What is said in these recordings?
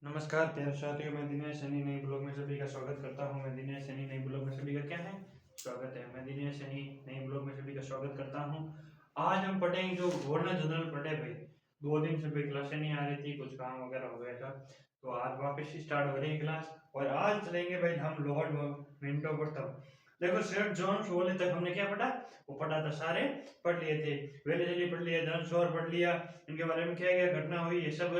नमस्कार प्यारे साथियों, मैं दिनेश सैनी नई ब्लॉग में सभी का स्वागत करता हूं। मैं दिनेश सैनी नई ब्लॉग में सभी का क्या है स्वागत है। मैं दिनेश सैनी नई ब्लॉग में सभी का स्वागत करता हूं। आज हम पढ़ेंगे जो गवर्नर जनरल पढ़े भाई। 2 दिन से भाई क्लासें नहीं आ रही थी, कुछ काम वगैरह हो गया था, तो आज वापस स्टार्ट हो रही है क्लास। और आज चलेंगे भाई हम लॉर्ड मिंटो पर। तब देखो सर जॉन शोले तक हमने क्या पढ़ा, वो पढ़ा था, सारे पढ़ लिए थे। वेलेजली पढ़ लिया, जॉन शोर पढ़ लिया, इनके बारे में क्या क्या घटना हुई ये सब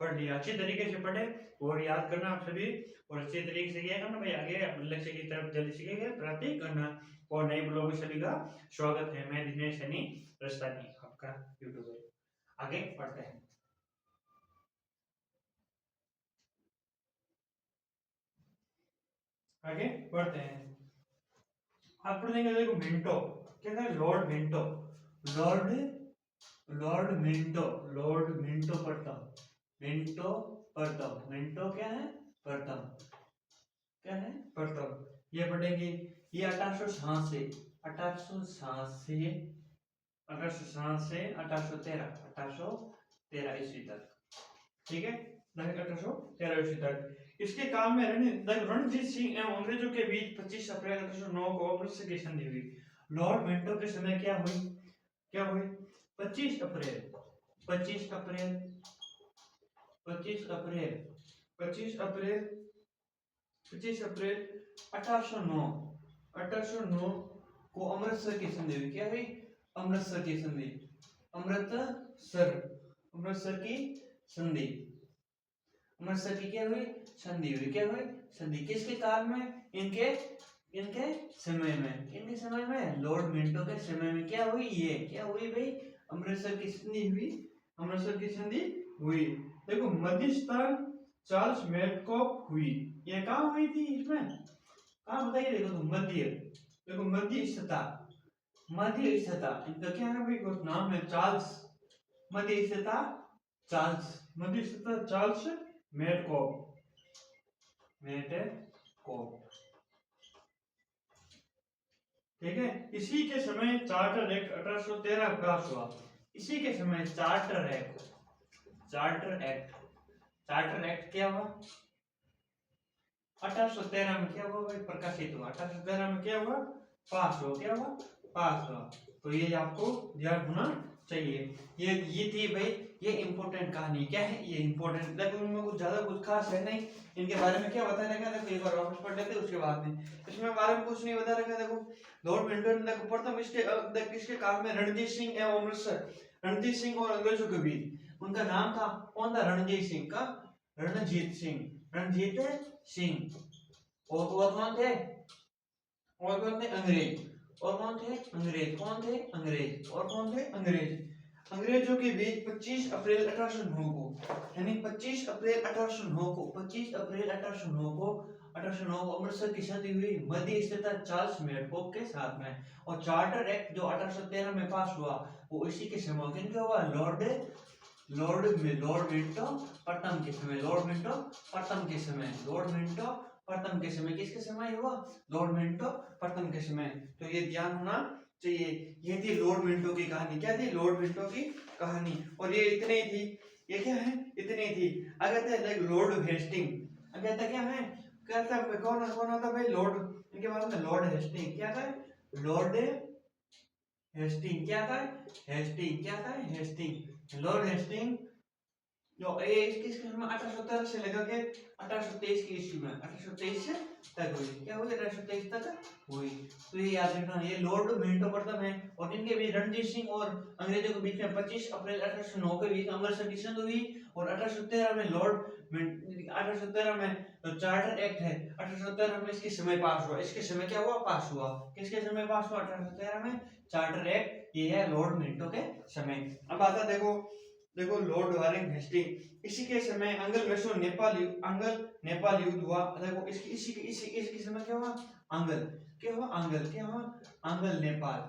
पढ़ लिया। अच्छी तरीके से पढ़े और याद करना आप सभी, और अच्छे तरीके से क्या करना भाई, आगे लक्ष्य की तरफ जल्दी सीखेंगे प्राप्ति करना। और नए ब्लॉग में सभी का स्वागत है। मैं दिनेश सैनी रस्तानी आपका यूट्यूबर। आगे पढ़ते हैं। आगे बढ़ते हैं। आप पढ़ेंगे, देखो मिंटो क्या है, Lord Minto. Lord Lord Minto, Lord Minto प्रथम, मिंटो प्रथम, मिंटो क्या है प्रथम, क्या है प्रथम। ये पढ़ेंगे। ये 1860 से 1860 से 1860 से 1813 ईस्वी तक, ठीक है, 1813 ईस्वी तक। इसके काल में रणजीत सिंह एवं अंग्रेजों के बीच 25 अप्रैल 1809 को अमृतसर की संधि हुई। लॉर्ड मिंटो के समय क्या हुई, क्या हुई, 25 अप्रैल 25 अप्रैल 25 अप्रैल 25 अप्रैल 25 अप्रैल 1809 को अमृतसर की संधि हुई। क्या हुई, अमृतसर की संधि, अमृतसर अमृतसर की संधि, अमृतसर की क्या हुई, संधि हुई। क्या हुई, संधि। किसके काल में, इनके इनके समय में, इनके समय में, लॉर्ड मिंटो के समय में क्या हुई, ये क्या हुई भाई, अमृतसर की संधि हुई, अमृतसर की संधि हुई। देखो मध्यस्थल चार्ल्स मेडकॉक हुई। ये कहाँ हुई थी, इसमें कहाँ बताइए। देखो तो मध्य, देखो मध्यस्थता, मध्यस्थता इनका क्या है भाई, कुछ नाम है चार्ल्स, मध्यस्थता चार्ल्स, मध्यस्थता चार्ल्स मेडकॉक, मेडकॉक, ठीक है। इसी के समय चार्टर एक्ट 1813 पास हुआ। इसी के समय charter act, charter act, charter act क्या हुआ, 1813 में क्या हुआ भाई, प्रकाशित हुआ। 1813 में क्या हुआ, पास हो, क्या हुआ, पास हुआ। तो ये आपको ध्यान होना चाहिए। ये थी भाई, ये इंपॉर्टेंट कहानी। क्या है ये इंपॉर्टेंट, देखो उनमें कुछ ज्यादा कुछ खास है नहीं। इनके बारे में क्या बता रखा है, देखो एक बार वापस पढ़ लेते उसके बाद में। इसमें बारे में कुछ नहीं बता रखा। देखो लॉर्ड मिंटो ने देखो प्रथम इसके काल में रणजीत सिंह एवं अमृतसर, रणजीत सिंह और अंग्रेजों के बीच, उनका नाम था कौन था, रणजीत सिंह का, रणजीत सिंह, रणजीत सिंह। और कौन थे, और कौन थे, अंग्रेज। और कौन थे, अंग्रेज। कौन थे, अंग्रेज। और कौन थे, अंग्रेज। अंग्रेजों के बीच 25 अप्रैल 1809 को, यानी 25 अप्रैल 1809 को, 25 अप्रैल 1809 को, 1809 को अमृतसर की संधि हुई मध्यस्थता चार्ल्स मेडकॉक के साथ में। और चार्टर एक्ट जो 1813 में पास हुआ, वो इसी के समय किनका हुआ, लॉर्ड लॉर्ड लॉर्ड मिंटो प्रथम के समय, लॉर्ड मिंटो प्रथम के समय, लॉर्ड मिंटो प्रथम के समय, किसके समय हुआ, लॉर्ड मिंटो प्रथम के समय। तो ये ध्यान होना चाहिए। ये थी लॉर्ड मिंटो की कहानी। क्या थी, लॉर्ड मिंटो की कहानी। और ये इतने ही थी, ये क्या है, इतनी थी। अगर थे लॉर्ड हेस्टिंग, अगर था क्या है, क्या था, कौन कौन होता भाई, लॉर्ड, इनके बारे में लॉर्ड हेस्टिंग क्या था, लॉर्ड हेस्टिंग क्या था, हेस्टिंग क्या था, हेस्टिंग, लॉर्ड हेस्टिंग। जो ये इसके समय 1817 से लेकर के 1823 की ईस्वी में, 1823 से तक हुई। क्या हुई, 1823 तक हुई। तो ये याद रखना, ये लॉर्ड मिंटो प्रथम है। और इनके बीच रणजीत सिंह और अंग्रेजों के बीच में 25 अप्रैल 1809 के बीच अमृतसर की संधि हुई। और 1813 में 1813 में जो चार्टर एक्ट है, 1813 में इसके समय पास हुआ। इसके समय क्या हुआ, पास हुआ। किसके समय पास हुआ, 1813 में चार्टर एक्ट। ये है लॉर्ड मिंटो के समय। अब आता देखो, देखो लॉर्ड वारेन हेस्टिंग, इसी के समय अंगल मैसूर नेपाल युद्ध हुआ। देखो इसके समय क्या हुआ, अंगल क्या हुआ, अंगल क्या हुआ, अंगल नेपाल,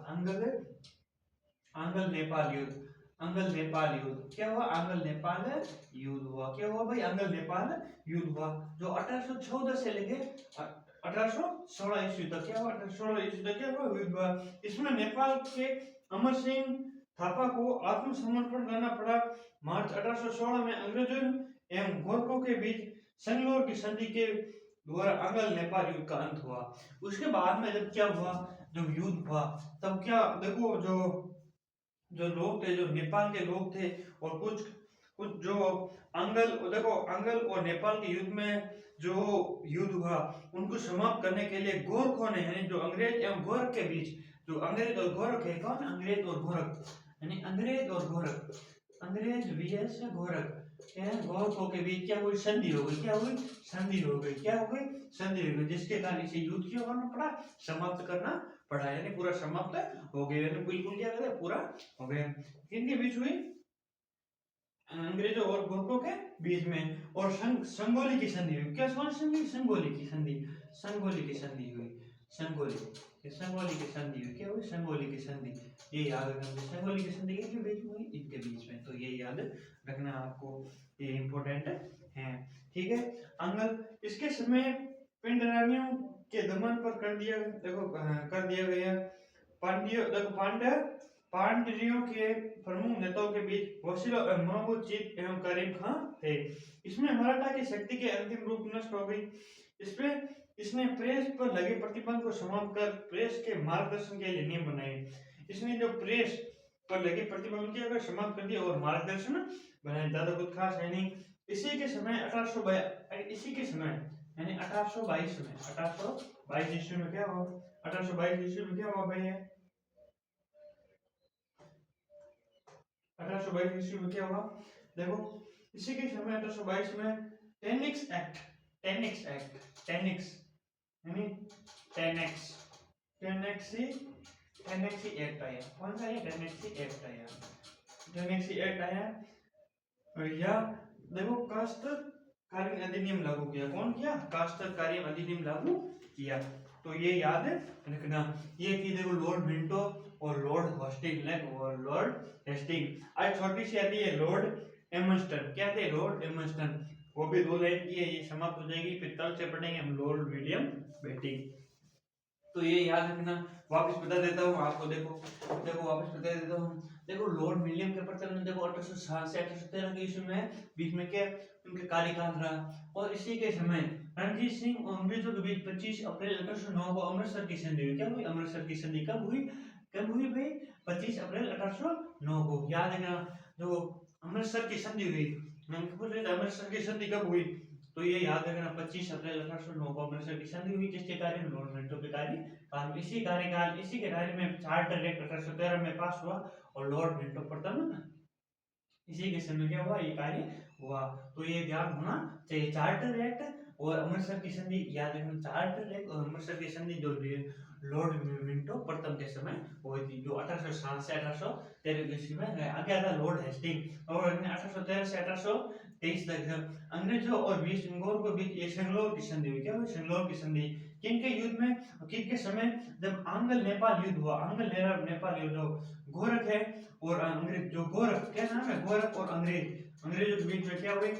अंगल नेपाल युद्ध, अंगल नेपाल युद्ध क्या हुआ, अंगल नेपाल युद्ध हुआ। क्या हुआ भाई, अंगल नेपाल युद्ध हुआ, जो 1814 से लेके 1816 ईस्वी तक क्या हुआ, 1816 ईस्वी तक क्या हुआ, युद्ध हुआ। इसमें नेपाल के अमर सिंह थापा को आत्मसमर्पण करना पड़ा। मार्च 1816 में अंग्रेजों एवं गोरखों के बीच संगलोर की संधि के द्वारा अंगल नेपाल युद्ध का अंत हुआ। उसके बाद में जब क्या हुआ, जब युद्ध हुआ तब क्या देखो, जो जो लोग थे, जो नेपाल के लोग थे, और कुछ कुछ जो अंगल, देखो अंगल और नेपाल के युद्ध में जो युद्ध हुआ उनको समाप्त करने के लिए गोरखों ने, यानी जो अंग्रेज एवं गोरख के बीच, जो अंग्रेज और गोरख है, कौन, अंग्रेज और गोरख, यानी अंग्रेज और गोरख, अंग्रेज वीएस गोरख, गोरखों के बीच क्या हुई, संधि हो गई, क्या हुई, संधि हो गई, क्या हो गई, संधि हो गई, जिसके कारण इसे युद्ध क्यों करना पड़ा, समाप्त करना पड़ा, यानी पूरा समाप्त हो गया, यानी बिल्कुल क्या करे, पूरा हो गया। किनके बीच हुई, अंग्रेजों और गोरखों के बीच में। और संगोली की संधि हुई, क्या संधि, संगोली की संधि, संगोली की संधि हुई, संगोली संगोली की संधि हुई, क्या हुई, संगोली की संधि, ये याद रखना, संगोली की संधि किसके बीच में हुई, इनके बीच में, तो ये याद रखना आपको, ये इंपॉर्टेंट है, ठीक है। अंगल, इसके समय पिंडरानियों के दमन पर कर दिया, देखो कर दिया गया। पांड्य, देखो पांड्यों के प्रमुख नेताओं के बीच वसीला और महमूद चीत एवं करीम खां थे। इसमें मराठा की शक्ति के अंतिम रूप नष्ट हो गई। इसने प्रेस पर लगे प्रतिबंध को समाप्त कर प्रेस के मार्गदर्शन के लिए नियम बनाए। इसने जो प्रेस पर लगे प्रतिबंध किया समाप्त कर दिया और मार्गदर्शन बनाए, ज्यादा कुछ खास है नहीं। इसी के समय 1822, इसी के समय यानी 1822 में, 1822 ईस्वी में क्या हुआ, 1822 ईस्वी में क्या हुआ भाई, 1822 ईस्वी में क्या हुआ, देखो इसी के समय 1822 में टेनिक्स एक्ट, टेनिक्स एक्ट, टेनिक्स यानी टेनेक्स, टेनेक्सी, टेनेक्सी एक्ट आया, कौन सा है, टेनेक्सी एक्ट आया, टेनेक्सी एक्ट आया। या देखो कास्तकारी अधिनियम लागू किया, कौन किया, कास्तकारी अधिनियम लागू किया, तो ये याद रखना। ये थी देखो लॉर्ड मिंटो और लॉर्ड हेस्टिंग, और लॉर्ड हेस्टिंग। आज छोटी सी आती है लॉर्ड एमस्टन, क्या थे, लॉर्ड एमस्टन, वो भी 2 लाइन की है, ये समाप्त हो जाएगी, फिर कल से पढ़ेंगे हम लॉर्ड विलियम बेटिंग, तो ये याद रखना। वापस बता देता हूँ आपको, देखो वापस बता देता हूँ, देखो लॉर्ड विलियम के प्रचलन देखो 1807 से 1813 के ईस्वी में, बीच में क्या उनके कार्यकाल रहा। और इसी के समय रणजीत सिंह और अंग्रेजों के बीच 25 अप्रैल 1809 को अमृतसर की संधि हुई, क्या हुई, अमृतसर की संधि कब हुई, कब हुई भाई, 25 अप्रैल 1809 को, याद रखना। जो अमृतसर की संधि हुई, अमृतसर की संधि कब हुई, तो ये याद रखना 25 अप्रैल 1809 को अमृतसर की संधि हुई, किसके कार्य में, लॉर्ड मिंटो के कार्य, इसी के कार्य में चार्टर एक्ट 1813 में पास हुआ, और लॉर्ड मिंटो प्रथम, इसी के समय क्या हुआ, ये कार्य हुआ, तो ये ध्यान होना चाहिए। चार्टर एक्ट और अमृतसर की संधि याद रखना, चार्टर एक्ट और अमृतसर की संधि जो लॉर्ड मिंटो प्रथम के समय हुई थी, जो 1807 से 1813 के ईस्वी में आगे आता लॉर्ड हेस्टिंग, और 1813 से 1823 तक अंग्रेजों और बीस इंगोर के बीच ये सेंगलोर की संधि हुई, क्या हुई, सेंगलोर की संधि, किनके युद्ध में, किनके समय, जब आंग्ल नेपाल युद्ध हुआ, आंग्ल नेपाल युद्ध, गोरख है और अंग्रेज, जो गोरख, क्या नाम है, गोरख और अंग्रेजों के बीच में क्या हुई,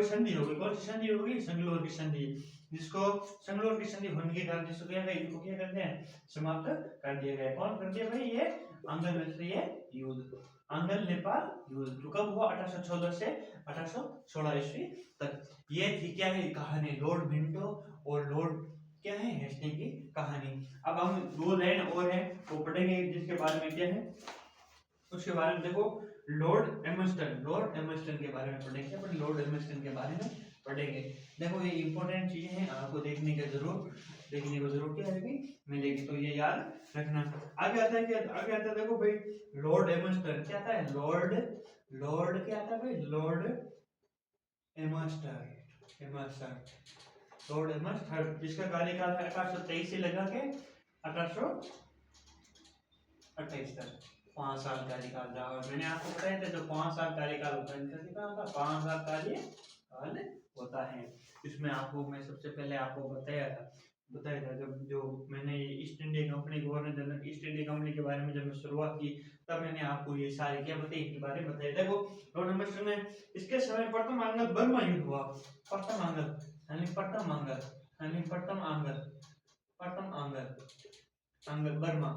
संधि हो गई, कौन सी संधि हो गई, संगलोर की संधि, जिसको संगलोर की संधि होने के कारण जिसको क्या है, इनको क्या करते हैं, समाप्त कर दिया गया, कौन कर दिया भाई, ये आंग्ल क्षेत्रीय युद्ध, आंग्ल नेपाल युद्ध, जो कब हुआ 1814 से 1816 ईस्वी तक। ये थी क्या है कहानी, लॉर्ड मिंटो और लॉर्ड क्या है, हेस्टिंग की कहानी। अब हम 2 लाइन और है वो पढ़ेंगे, जिसके बारे में क्या है, उसके बारे में देखो, लॉर्ड एमस्टन, लॉर्ड एमस्टन के बारे में पढ़ेंगे, अपन लॉर्ड एमस्टन के बारे में पढ़ेंगे। देखो ये इंपॉर्टेंट चीजें हैं, आपको देखने को जरूर क्या है मिलेगी, तो ये याद रखना। आगे आता है क्या, आगे आता है देखो भाई, लॉर्ड एमस्टन क्या आता है, लॉर्ड क्या आता है भाई, लॉर्ड एमस्टन, लॉर्ड एमस्टन, जिसका कार्यकाल है 1823 से लगा के 1828 तक, 5 साल कार्यकाल रहा। और मैंने आपको बताया था जो 5 साल कार्यकाल होता है, इनका कितना होता है, 5 साल कार्यकाल होता है। इसमें आपको मैं सबसे पहले आपको बताया था जब जो मैंने east India company, governor general east India company के बारे में जब मैं शुरुआत की, तब मैंने आपको ये सारे क्या बताई, इनके बारे में बताया। देखो लॉर्ड एमस्टन में इसके समय प्रथम आंग्ल बर्मा युद्ध हुआ, प्रथम आंग्ल यानी प्रथम आंग्ल यानी प्रथम आंग्ल, प्रथम आंग्ल, आंग्ल बर्मा,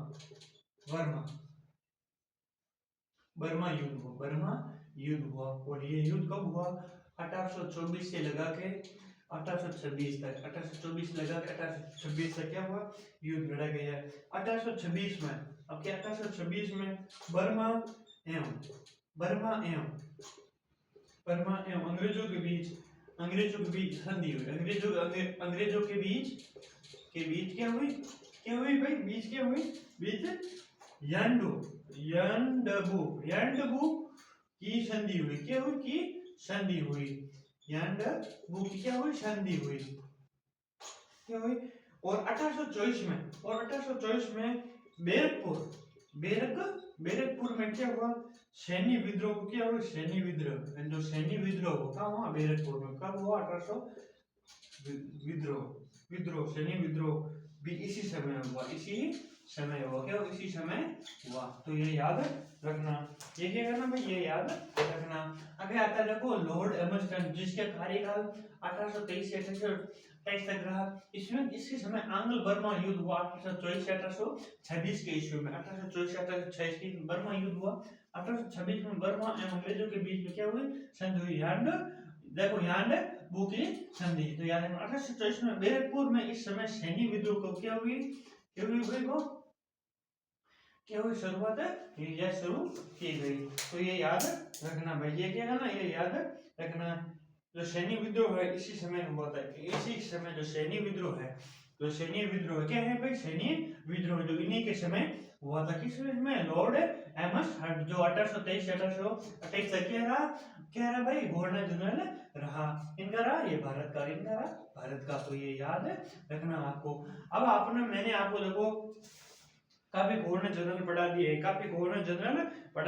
बर्मा, बर्मा युद्ध हुआ, बर्मा युद्ध हुआ। और ये युद्ध कब हुआ, 1824 से लगा के 1826 तक, 1824 लगा के 1826 तक क्या हुआ, युद्ध लड़ा गया। 1826 में, अब क्या 1826 में बर्मा एवं अंग्रेजों के बीच संधि हुई। अंग्रेजों के बीच क्या हुई भाई, बीच यांडबू की संधि हुई। क्या हुई, की संधि हुई, यांडबू की क्या हुई, संधि हुई, क्या हुई। और 1824 में बैरकपुर में क्या हुआ, सैन्य विद्रोह को क्या हुआ, सैन्य विद्रोह कहाँ हुआ, बैरकपुर में। कब हुआ, 1800 विद्रोह सैन्य विद्रोह भी इसी समय हुआ, क्या इसी समय हुआ। तो ये याद रखना, ये क्या करना भाई, ये याद रखना। आगे आता है देखो लॉर्ड एमस्टन, जिसका कार्यकाल 1823 से 1828 तक रहा। इसके समय आंग्ल बर्मा युद्ध हुआ 1824 से 1826 के ईस्वी में। 1824 से 1826 की बर्मा युद्ध हुआ। 1826 में बर्मा एवं अंग्रेजों के बीच में क्या हुई, संधि हुई, यांडबू की संधि। तो याद रखना 1824 में बैरकपुर में इस समय सैन्य विद्रोह को क्या हुई भाई, वो क्या हुई, शुरुआत है शुरू की गई। तो ये याद रखना भाई, ये क्या करना, ये याद रखना। जो सैन्य विद्रोह है इसी समय हुआ था, इसी समय जो सैन्य विद्रोह है, क्या है भाई, सैन्य विद्रोह जो इन्हीं के समय हुआ था। किस में, लॉर्ड एमस्टन, जो 1823 से 1828 तक क्या रहा भाई, गवर्नर जनरल रहा। इनका रहा, ये भारत का। तो ये याद रखना आपको। अब मैंने आपको देखो काफी गवर्नर जनरल पढ़ा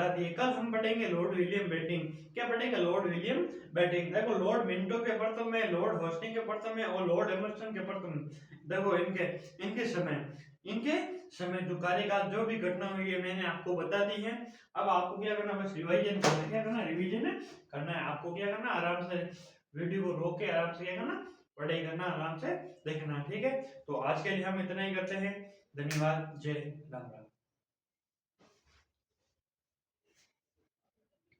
दिए। कल हम पढ़ेंगे लॉर्ड विलियम बेटिंग। क्या पढ़ेंगे, लॉर्ड विलियम बेटिंग। देखो लॉर्ड मिंटो के प्रथम में, लॉर्ड होस्टिंग के प्रथम में और लॉर्ड एमर्सन के प्रथम। देखो इनके समय जो कार्यकाल, जो भी घटना हुई है मैंने आपको बता दी है। अब आपको क्या करना, बस रिवीजन करना है। आपको क्या करना, आराम से वीडियो को रोक के आराम से क्या करना, पढ़ाई करना, आराम से देखना, ठीक है। तो आज के लिए हम इतना ही करते हैं। धन्यवाद, जय राम राम।